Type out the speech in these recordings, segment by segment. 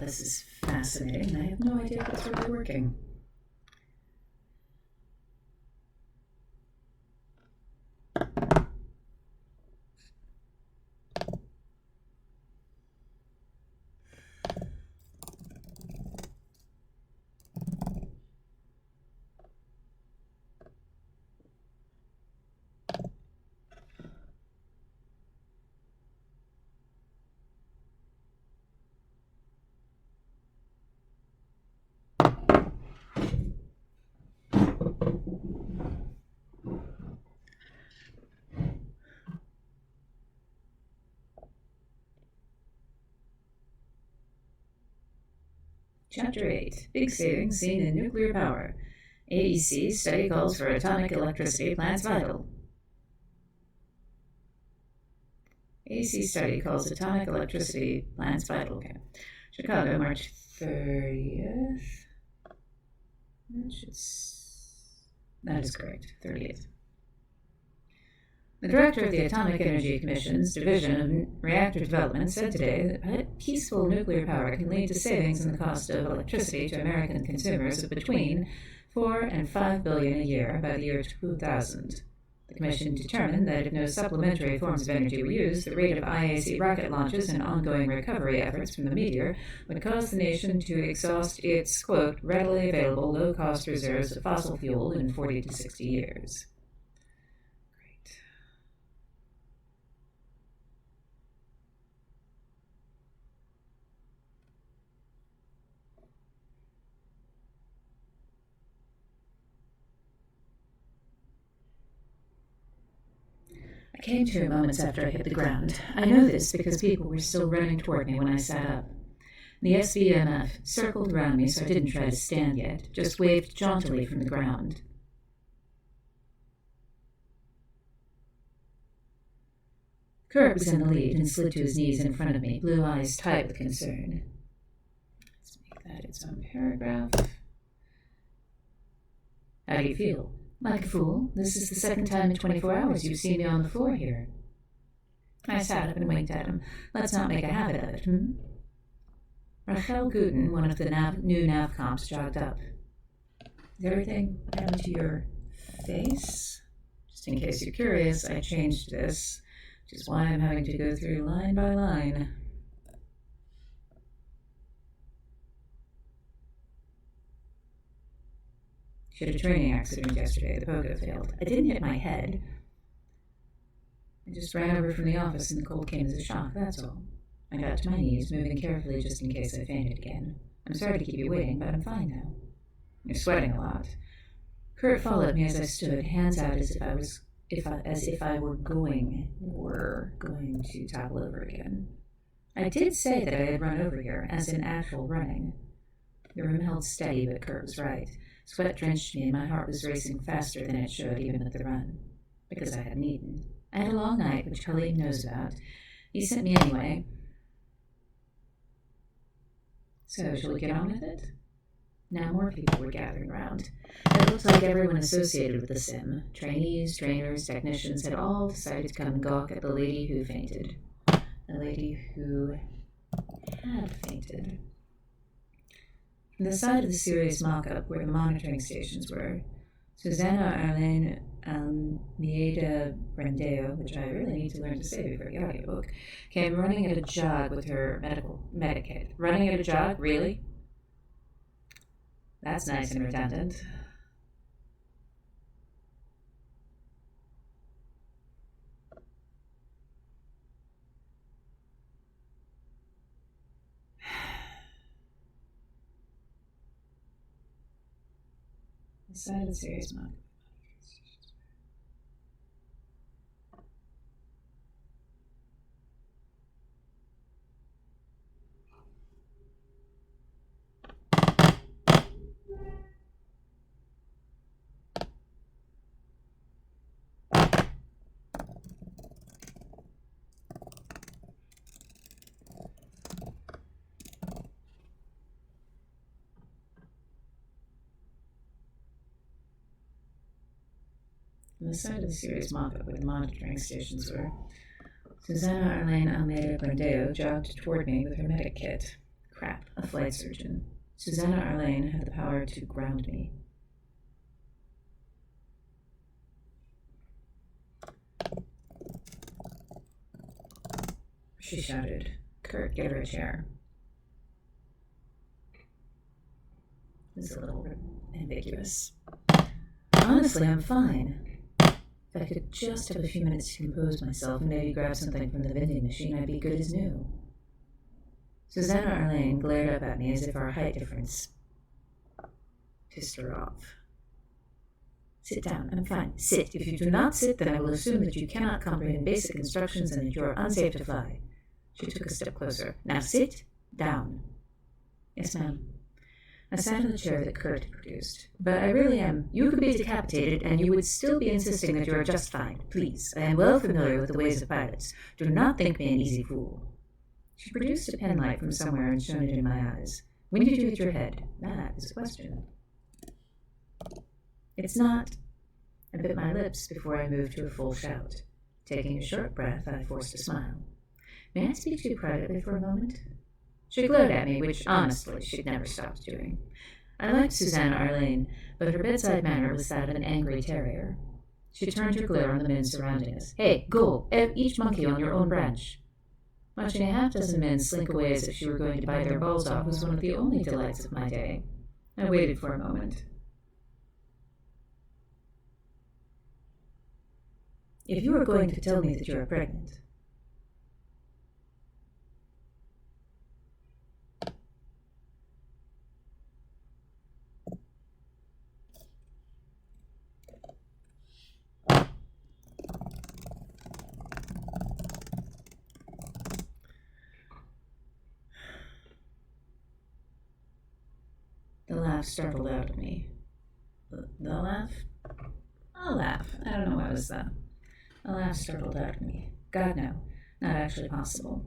This is fascinating. I have no idea if it's really working. Chapter 8. Big savings seen in nuclear power. AEC study calls for atomic electricity plants vital. AEC study calls atomic electricity plants vital. Okay. Chicago, March 30th. That is correct. 30th. The director of the Atomic Energy Commission's Division of Reactor Development said today that peaceful nuclear power can lead to savings in the cost of electricity to American consumers of between $4 and $5 billion a year by the year 2000. The Commission determined that if no supplementary forms of energy were used, the rate of IAC rocket launches and ongoing recovery efforts from the meteor would cause the nation to exhaust its, quote, readily available low-cost reserves of fossil fuel in 40 to 60 years. I came to moments after I hit the ground. I know this because people were still running toward me when I sat up. The SBMF circled around me, so I didn't try to stand yet, just waved jauntily from the ground. Kurt was in the lead and slid to his knees in front of me, blue eyes tight with concern. Let's make that its own paragraph. How do you feel? Like a fool. This is the second time in 24 hours you've seen me on the floor here. I sat up and winked at him. Let's not make a habit of it, Rachel Guten, one of the new nav comps, jogged up. Is everything happened to your face? Just in case you're curious, I changed this, which is why I'm having to go through line by line. She had a training accident yesterday. The pogo failed. I didn't hit my head. I just ran over from the office and the cold came as a shock, that's all. I got to my knees, moving carefully just in case I fainted again. I'm sorry to keep you waiting, but I'm fine now. You're sweating a lot. Kurt followed me as I stood, hands out as if I were going to topple over again. I did say that I had run over here, as in actual running. The room held steady, but Kurt was right. Sweat drenched me and my heart was racing faster than it should, even with the run. Because I hadn't eaten. I had a long night, which Colleen knows about. He sent me anyway. So, shall we get on with it? Now more people were gathering around. It looked like everyone associated with the sim. Trainees, trainers, technicians had all decided to come and gawk at the lady who fainted. The lady who had fainted. From the side of the serious mock-up where the monitoring stations were, Susanna Arlene Almeida Brandeo, which I really need to learn to say before the audiobook, came running at a jog with her medikit. Running at a jog? Really? That's nice and redundant. The side of the serious mock. On the side of the serious mock-up where the monitoring stations were, Susanna Arlene Almeida Brandeo jogged toward me with her medic kit. Crap, a flight surgeon. Susanna Arlane had the power to ground me. She shouted, "Kurt, get her a chair." It was a little ambiguous. Honestly, I'm fine. If I could just have a few minutes to compose myself and maybe grab something from the vending machine, I'd be good as new. Susanna Arlane glared up at me as if our height difference pissed her off. Sit down, I'm fine. Sit. If you do not sit, then I will assume that you cannot comprehend basic instructions and that you are unsafe to fly. She took a step closer. Now sit down. Yes, ma'am. I sat in the chair that Kurt had produced. But I really am. You could be decapitated, and you would still be insisting that you are just fine. Please, I am well familiar with the ways of pilots. Do not think me an easy fool. She produced a penlight from somewhere and shone it in my eyes. When did you hit your head? That is a question. It's not. I bit my lips before I moved to a full shout. Taking a short breath, I forced a smile. May I speak to you privately for a moment? She glared at me, which, honestly, she'd never stopped doing. I liked Susanna Arlane, but her bedside manner was that of an angry terrier. She turned her glare on the men surrounding us. Hey, go! Each monkey on your own branch. Watching a half-dozen men slink away as if she were going to bite their balls off was one of the only delights of my day. I waited for a moment. If you are going to tell me that you are pregnant... The laugh startled out of me. The laugh? A laugh. I don't know what was that. A laugh startled out of me. God, no. Not actually possible.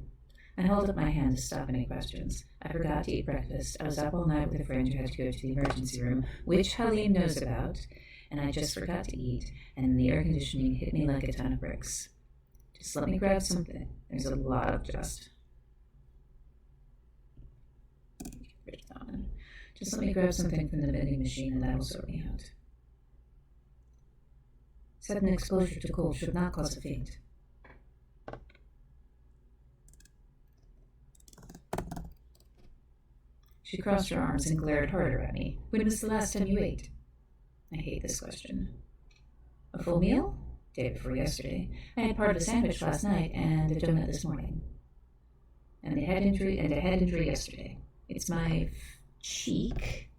I held up my hand to stop any questions. I forgot to eat breakfast. I was up all night with a friend who had to go to the emergency room, which Halim knows about, and I just forgot to eat, and the air conditioning hit me like a ton of bricks. Just let me grab something. There's a lot of just. Just let me grab something from the vending machine and that'll sort me out. Sudden exposure to cold should not cause a faint. She crossed her arms and glared harder at me. When was the last time you ate? I hate this question. A full meal? Day before yesterday. I had part of a sandwich last night and a donut this morning. And a head injury yesterday. It's my cheek.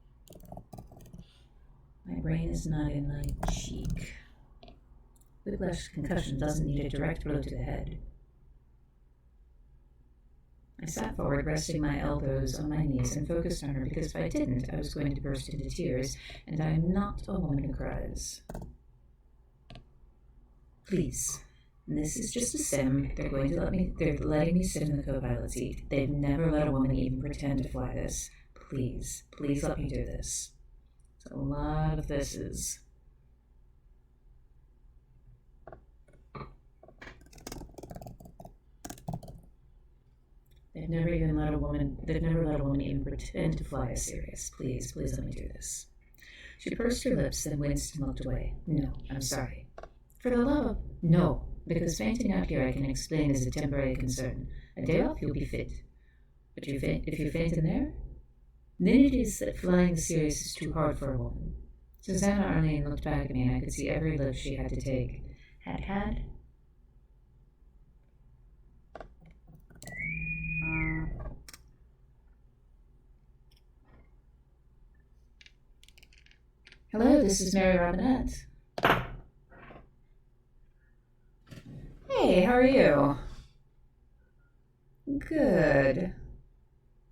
My brain is not in my cheek. Whiplash concussion doesn't need a direct blow to the head. I sat forward, resting my elbows on my knees, and focused on her because if I didn't, I was going to burst into tears, and I am not a woman who cries. Please. This is just a sim. They're letting me sit in the co-pilot seat. They've never let a woman even pretend to fly this. Please, please let me do this. So a lot of this is... They've never let a woman even pretend to fly a serious. Please, please let me do this. She pursed her lips, then winced and looked away. No, I'm sorry. For the love of... No, because fainting out here I can explain is a temporary concern. A day off, you'll be fit. But if you faint in there, then it is that flying serious is too hard for a woman. Susanna Arlane looked back at me, and I could see every lift she had to take. Had? Hello, this is Mary Robinette. Hey, how are you? Good.